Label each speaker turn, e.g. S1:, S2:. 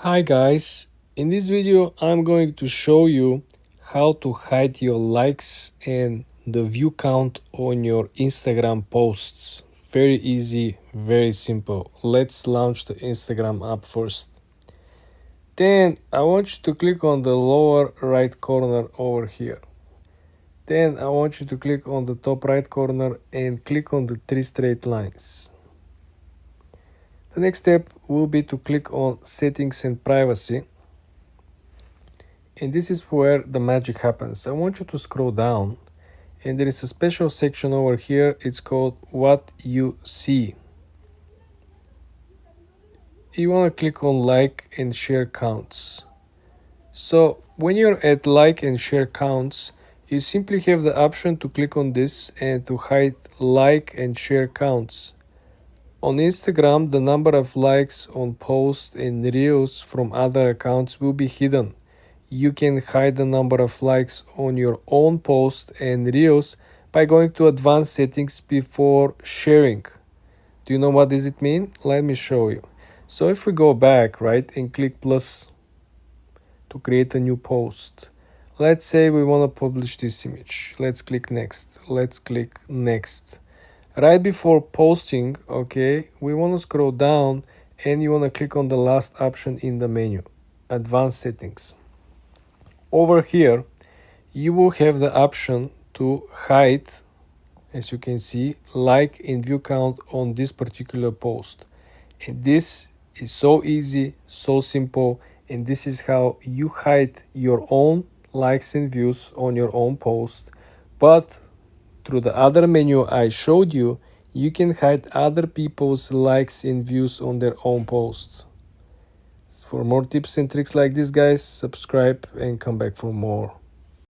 S1: Hi guys, in this video I'm going to show you how to hide your likes and the view count on your Instagram posts. Very easy, very simple. Let's launch the Instagram app first. Then I want you to click on the lower right corner over here. Then I want you to click on the top right corner and click on the three straight lines. The next step will be to click on settings and privacy. And this is where the magic happens. I want you to scroll down and there is a special section over here. It's called what you see. You want to click on like and share counts. So when you're at like and share counts, you simply have the option to click on this and to hide like and share counts. On Instagram, the number of likes on posts and reels from other accounts will be hidden. You can hide the number of likes on your own post and reels by going to advanced settings before sharing. Do you know what does it mean? Let me show you. So if we go back, right, and click plus to create a new post. Let's say we want to publish this image. Let's click next. Let's click next. Right before posting, okay, we want to scroll down and you want to click on the last option in the menu, advanced settings. Over here, you will have the option to hide, as you can see, like and view count on this particular post. And this is so easy, so simple, and this is how you hide your own likes and views on your own post. But through the other menu I showed you, you can hide other people's likes and views on their own posts. For more tips and tricks like this, guys, subscribe and come back for more.